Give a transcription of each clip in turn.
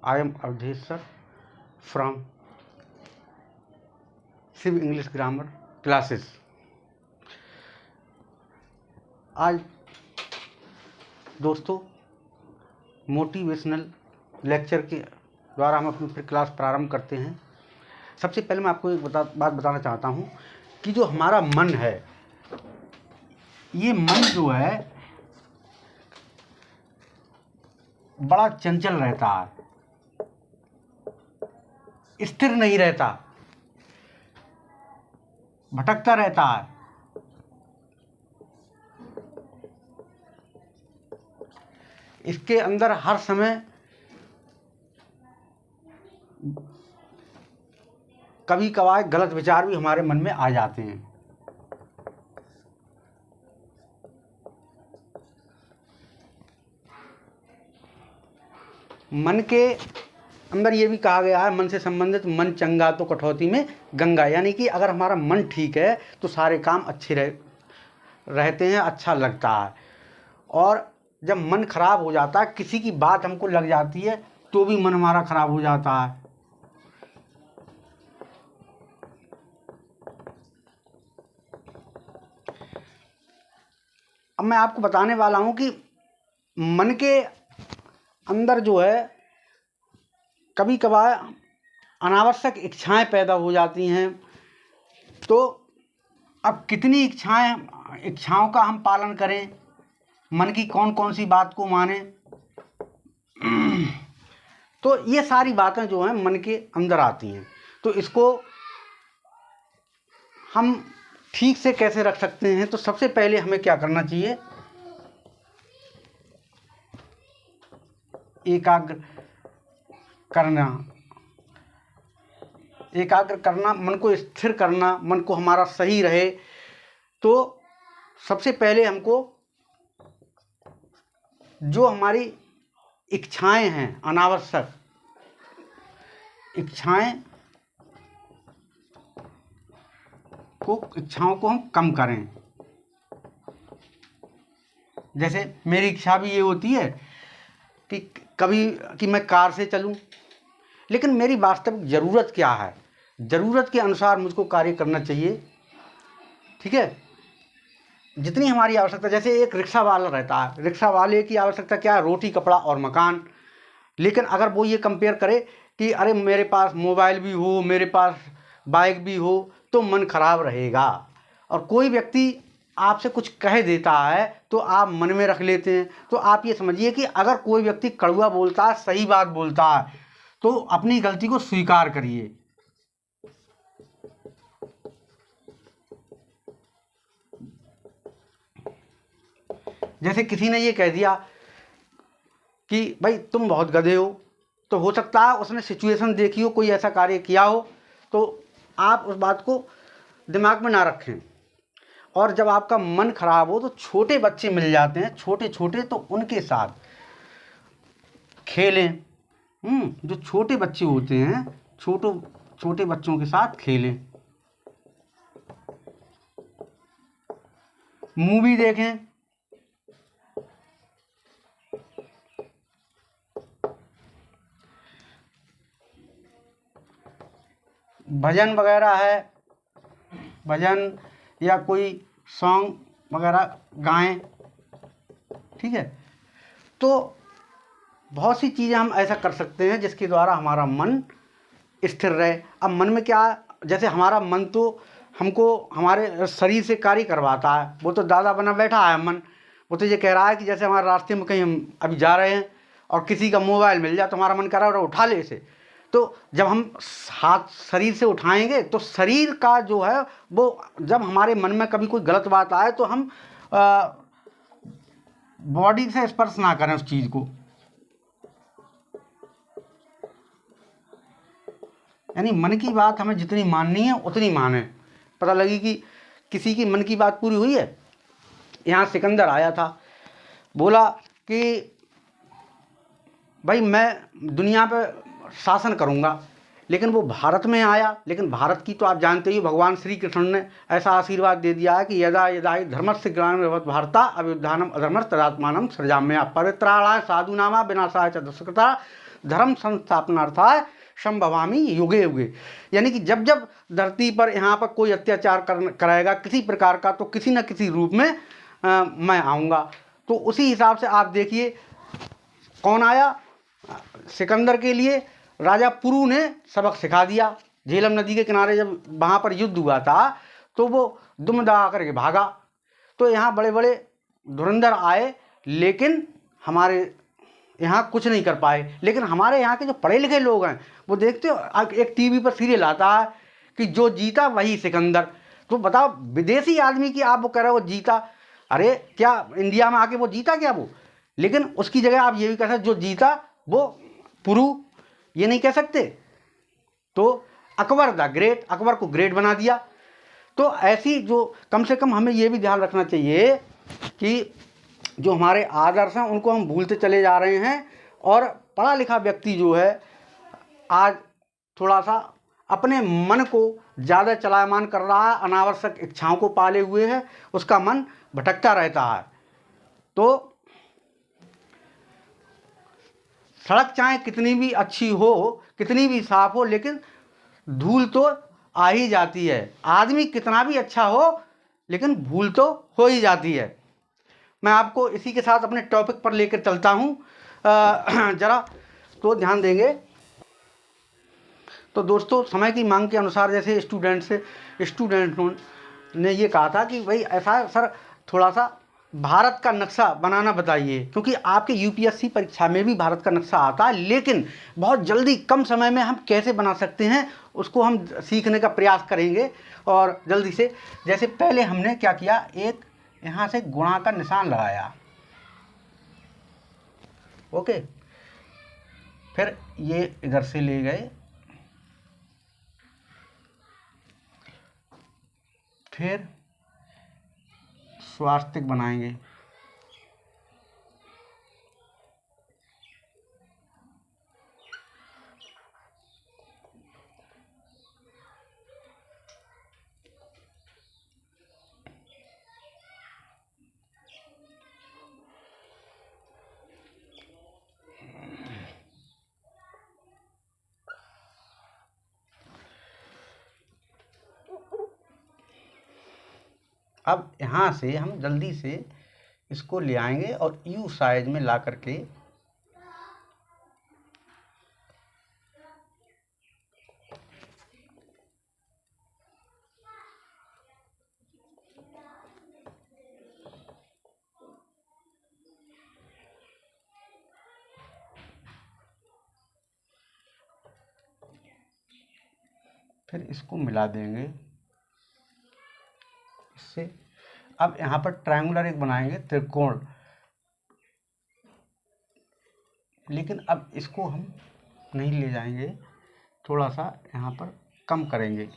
I am Avdesh sir from Civ English Grammar classes. आज दोस्तों motivational lecture के द्वारा हम अपनी फिर क्लास प्रारंभ करते हैं। सबसे पहले मैं आपको एक बात बताना चाहता हूँ कि जो हमारा मन है, ये मन जो है बड़ा चंचल रहता है, स्थिर नहीं रहता, भटकता रहता है। इसके अंदर हर समय कभी कभार गलत विचार भी हमारे मन में आ जाते हैं। मन के अंदर ये भी कहा गया है, मन से संबंधित मन चंगा तो कठौती में गंगा, यानी कि अगर हमारा मन ठीक है तो सारे काम अच्छे रहते हैं, अच्छा लगता है। और जब मन खराब हो जाता है, किसी की बात हमको लग जाती है तो भी मन हमारा खराब हो जाता है। अब मैं आपको बताने वाला हूं कि मन के अंदर जो है कभी कभार अनावश्यक इच्छाएं पैदा हो जाती हैं। तो अब कितनी इच्छाओं का हम पालन करें, मन की कौन कौन सी बात को माने, तो ये सारी बातें जो हैं मन के अंदर आती हैं। तो इसको हम ठीक से कैसे रख सकते हैं? तो सबसे पहले हमें क्या करना चाहिए? एकाग्र करना, मन को स्थिर करना, मन को हमारा सही रहे। तो सबसे पहले हमको जो हमारी इच्छाएं हैं, अनावश्यक इच्छाओं को हम कम करें। जैसे मेरी इच्छा भी ये होती है कि कभी कि मैं कार से चलूं, लेकिन मेरी वास्तविक ज़रूरत क्या है, ज़रूरत के अनुसार मुझको कार्य करना चाहिए। ठीक है, जितनी हमारी आवश्यकता, जैसे एक रिक्शा वाला रहता है, रिक्शा वाले की आवश्यकता क्या है? रोटी, कपड़ा और मकान। लेकिन अगर वो ये कंपेयर करे कि अरे मेरे पास मोबाइल भी हो, मेरे पास बाइक भी हो, तो मन खराब रहेगा। और कोई व्यक्ति आपसे कुछ कह देता है तो आप मन में रख लेते हैं। तो आप ये समझिए कि अगर कोई व्यक्ति कड़वा बोलता है, सही बात बोलता है, तो अपनी गलती को स्वीकार करिए। जैसे किसी ने ये कह दिया कि भाई तुम बहुत गधे हो, तो हो सकता है उसने सिचुएशन देखी हो, कोई ऐसा कार्य किया हो, तो आप उस बात को दिमाग में ना रखें। और जब आपका मन खराब हो तो छोटे बच्चे मिल जाते हैं, छोटे छोटे, तो उनके साथ खेलें। जो छोटे बच्चे होते हैं, छोटे बच्चों के साथ खेलें, मूवी देखें, भजन वगैरह है, भजन या कोई सॉन्ग वगैरह गाएं। ठीक है, तो बहुत सी चीज़ें हम ऐसा कर सकते हैं जिसके द्वारा हमारा मन स्थिर रहे। अब मन में क्या, जैसे हमारा मन तो हमको हमारे शरीर से कार्य करवाता है, वो तो दादा बना बैठा है मन। वो तो ये कह रहा है कि जैसे हमारे रास्ते में कहीं हम अभी जा रहे हैं और किसी का मोबाइल मिल जाए तो हमारा मन कर रहा है उठा ले इसे। तो जब हम हाथ शरीर से उठाएंगे तो शरीर का जो है वो, जब हमारे मन में कभी कोई गलत बात आए तो हम बॉडी से स्पर्श ना करें उस चीज़ को। यानी मन की बात हमें जितनी माननी है उतनी माने। पता लगी कि किसी की मन की बात पूरी हुई है। यहाँ सिकंदर आया था, बोला कि भाई मैं दुनिया पे शासन करूँगा, लेकिन वो भारत में आया। लेकिन भारत की तो आप जानते ही, भगवान श्री कृष्ण ने ऐसा आशीर्वाद दे दिया है कि यदा यदा हि धर्मस्य ग्लानिर्भवति भारत अभ्युत्थानम् अधर्मस्तदात्मानं सृजाम्यहम् परित्राणाय साधूनां विनाशाय च दुष्कृता धर्म संस्थापनार्थाय संभवामि युगे युगे। यानी कि जब जब धरती पर यहाँ पर कोई अत्याचार कराएगा किसी प्रकार का, तो किसी न किसी रूप में मैं आऊँगा। तो उसी हिसाब से आप देखिए कौन आया, सिकंदर के लिए राजा पुरु ने सबक सिखा दिया। झेलम नदी के किनारे जब वहाँ पर युद्ध हुआ था तो वो दुम दगा करके भागा। तो यहाँ बड़े बड़े धुरंधर आए, लेकिन हमारे यहाँ कुछ नहीं कर पाए। लेकिन हमारे यहाँ के जो पढ़े लिखे लोग हैं वो देखते हो, एक टीवी पर सीरियल आता है कि जो जीता वही सिकंदर। तो बताओ, विदेशी आदमी की आप वो कह रहे हो जीता, अरे क्या इंडिया में आके वो जीता क्या वो? लेकिन उसकी जगह आप ये भी कह सकते जो जीता वो पुरु, ये नहीं कह सकते। तो अकबर द ग्रेट, अकबर को ग्रेट बना दिया। तो ऐसी जो कम से कम हमें ये भी ध्यान रखना चाहिए कि जो हमारे आदर्श हैं उनको हम भूलते चले जा रहे हैं। और पढ़ा लिखा व्यक्ति जो है आज थोड़ा सा अपने मन को ज़्यादा चलायमान कर रहा है, अनावश्यक इच्छाओं को पाले हुए है, उसका मन भटकता रहता है। तो सड़क चाहे कितनी भी अच्छी हो, कितनी भी साफ हो, लेकिन धूल तो आ ही जाती है। आदमी कितना भी अच्छा हो, लेकिन भूल तो हो ही जाती है। मैं आपको इसी के साथ अपने टॉपिक पर लेकर चलता हूँ, ज़रा तो ध्यान देंगे। तो दोस्तों, समय की मांग के अनुसार जैसे स्टूडेंटों ने ये कहा था कि भाई ऐसा सर थोड़ा सा भारत का नक्शा बनाना बताइए, क्योंकि आपके यूपीएससी परीक्षा में भी भारत का नक्शा आता है, लेकिन बहुत जल्दी कम समय में हम कैसे बना सकते हैं उसको हम सीखने का प्रयास करेंगे। और जल्दी से, जैसे पहले हमने क्या किया, एक यहाँ से गुणा का निशान लगाया, ओके, फिर ये इधर से ले गए, फिर स्वास्तिक बनाएंगे, अब यहाँ से हम जल्दी से इसको ले आएंगे और यू साइज में ला करके फिर इसको मिला देंगे इससे। अब यहाँ पर ट्रायंगुलर एक बनाएंगे, त्रिकोण, लेकिन अब इसको हम नहीं ले जाएंगे, थोड़ा सा यहाँ पर कम करेंगे,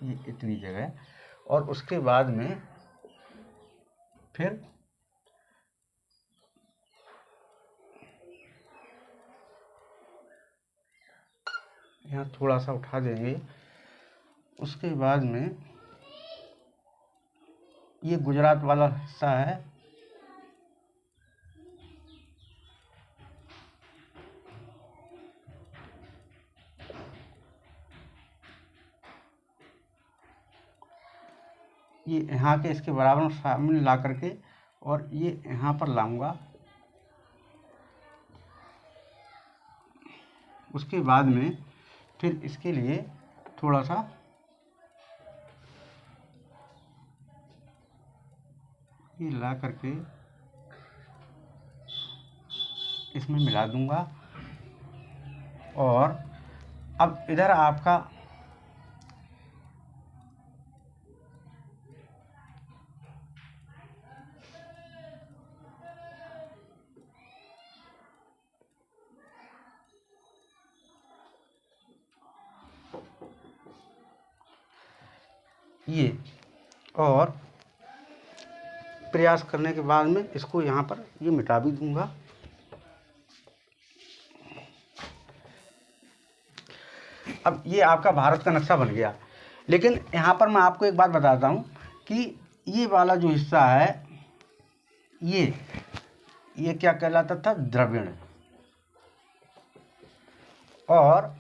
ये इतनी जगह। और उसके बाद में फिर यहाँ थोड़ा सा उठा देंगे। उसके बाद में ये गुजरात वाला हिस्सा है, ये यहाँ के इसके बराबर शामिल ला करके और ये यहाँ पर लाऊंगा। उसके बाद में फिर इसके लिए थोड़ा सा ये ला करके इसमें मिला दूंगा। और अब इधर आपका ये, और प्रयास करने के बाद में इसको यहाँ पर ये मिटा भी दूंगा। अब ये आपका भारत का नक्शा बन गया। लेकिन यहाँ पर मैं आपको एक बात बताता हूँ कि ये वाला जो हिस्सा है ये क्या कहलाता था, द्रविड़। और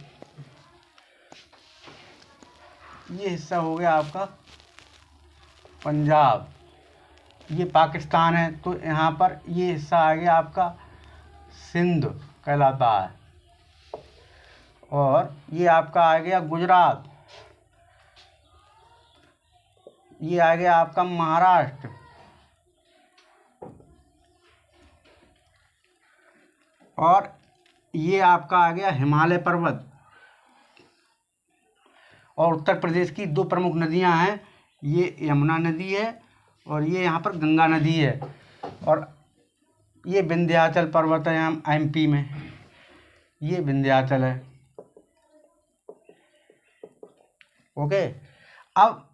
ये हिस्सा हो गया आपका पंजाब, ये पाकिस्तान है। तो यहाँ पर ये हिस्सा आ गया आपका सिंध कहलाता है। और ये आपका आ गया गुजरात, ये आ गया आपका महाराष्ट्र, और ये आपका आ गया हिमालय पर्वत। और उत्तर प्रदेश की दो प्रमुख नदियां हैं, ये यमुना नदी है और ये यहाँ पर गंगा नदी है। और ये विंध्याचल पर्वत है यहाँ एमपी में, ये विंध्याचल है। ओके, अब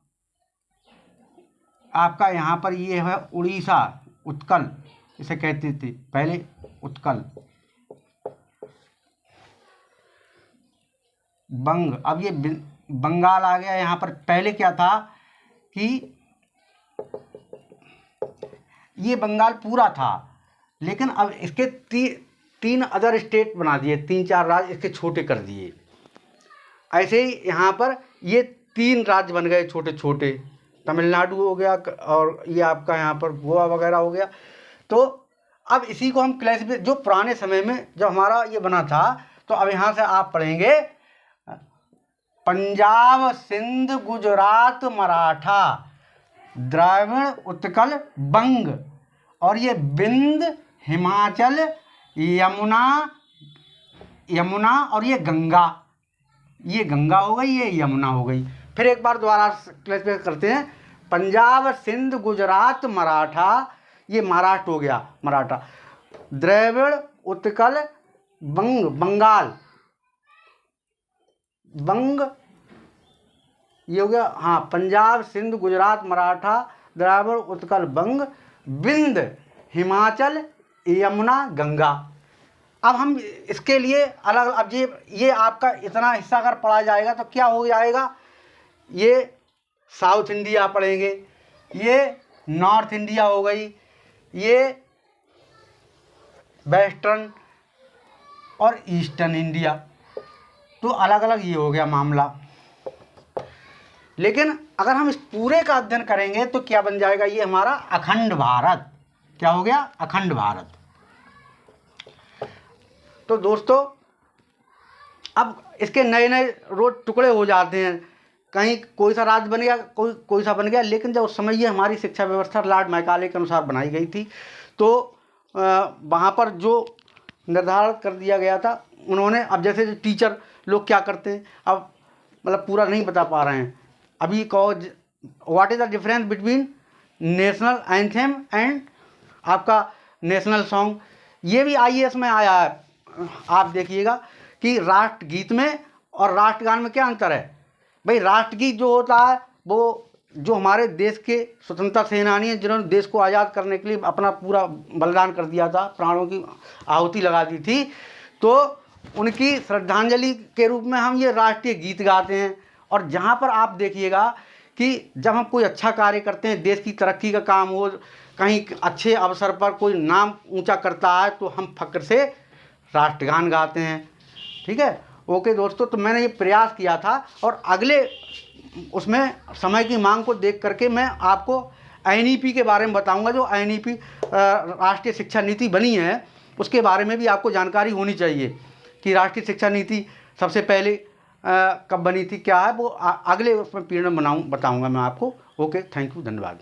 आपका यहाँ पर ये है उड़ीसा, उत्कल इसे कहते थे पहले, उत्कल। बंग, अब ये बंगाल आ गया यहाँ पर। पहले क्या था कि ये बंगाल पूरा था, लेकिन अब इसके तीन अदर स्टेट बना दिए, 3-4 राज्य इसके छोटे कर दिए। ऐसे ही यहाँ पर ये 3 राज्य बन गए छोटे छोटे, तमिलनाडु हो गया और ये आपका यहाँ पर गोवा वगैरह हो गया। तो अब इसी को हम क्लासिफाई, जो पुराने समय में जब हमारा ये बना था, तो अब यहाँ से आप पढ़ेंगे पंजाब, सिंध, गुजरात, मराठा, द्रविड़, उत्कल, बंग, और ये विंध्य, हिमाचल, यमुना और ये गंगा। ये गंगा हो गई, ये यमुना हो गई। फिर एक बार दोबारा क्लैरिफाई करते हैं। पंजाब, सिंध, गुजरात, मराठा, ये महाराष्ट्र हो गया, मराठा, द्रविड़, उत्कल, बंग, बंगाल, बंग, ये हो गया। हाँ, पंजाब, सिंध, गुजरात, मराठा, द्रविड़, उत्कल, बंग, विंध्य, हिमाचल, यमुना, गंगा। अब हम इसके लिए अलग, अब ये आपका इतना हिस्सा अगर पढ़ा जाएगा तो क्या हो जाएगा, ये साउथ इंडिया पढ़ेंगे, ये नॉर्थ इंडिया हो गई, ये वेस्टर्न और ईस्टर्न इंडिया। तो अलग अलग ये हो गया मामला। लेकिन अगर हम इस पूरे का अध्ययन करेंगे तो क्या बन जाएगा, ये हमारा अखंड भारत। क्या हो गया, अखंड भारत। तो दोस्तों, अब इसके नए नए रोज टुकड़े हो जाते हैं, कहीं कोई सा राज्य बन गया, कोई सा बन गया। लेकिन जब उस समय ये हमारी शिक्षा व्यवस्था लॉर्ड मैकाले के अनुसार बनाई गई थी, तो वहाँ पर जो निर्धारण कर दिया गया था उन्होंने, अब जैसे टीचर लोग क्या करते हैं, अब मतलब पूरा नहीं बता पा रहे हैं, अभी कहो what is the difference between national anthem and आपका नेशनल सॉन्ग। ये भी IAS में आया है। आप देखिएगा कि राष्ट्रगीत में और राष्ट्रगान में क्या अंतर है। भाई, राष्ट्रगीत जो होता है वो जो हमारे देश के स्वतंत्रता सेनानी हैं, जिन्होंने देश को आज़ाद करने के लिए अपना पूरा बलिदान कर दिया था, प्राणों की आहुति लगा दी थी, तो उनकी श्रद्धांजलि के रूप में हम ये राष्ट्रीय गीत गाते हैं। और जहाँ पर आप देखिएगा कि जब हम कोई अच्छा कार्य करते हैं, देश की तरक्की का काम हो, कहीं अच्छे अवसर पर कोई नाम ऊंचा करता है, तो हम फक्र से राष्ट्रगान गाते हैं। ठीक है, ओके दोस्तों। तो मैंने ये प्रयास किया था, और अगले उसमें समय की मांग को देख करके मैं आपको NEP के बारे में बताऊंगा। जो NEP राष्ट्रीय शिक्षा नीति बनी है, उसके बारे में भी आपको जानकारी होनी चाहिए कि राष्ट्रीय शिक्षा नीति सबसे पहले कब बनी थी, क्या है वो अगले उसमें पीरियड में बताऊंगा मैं आपको। ओके, थैंक यू, धन्यवाद।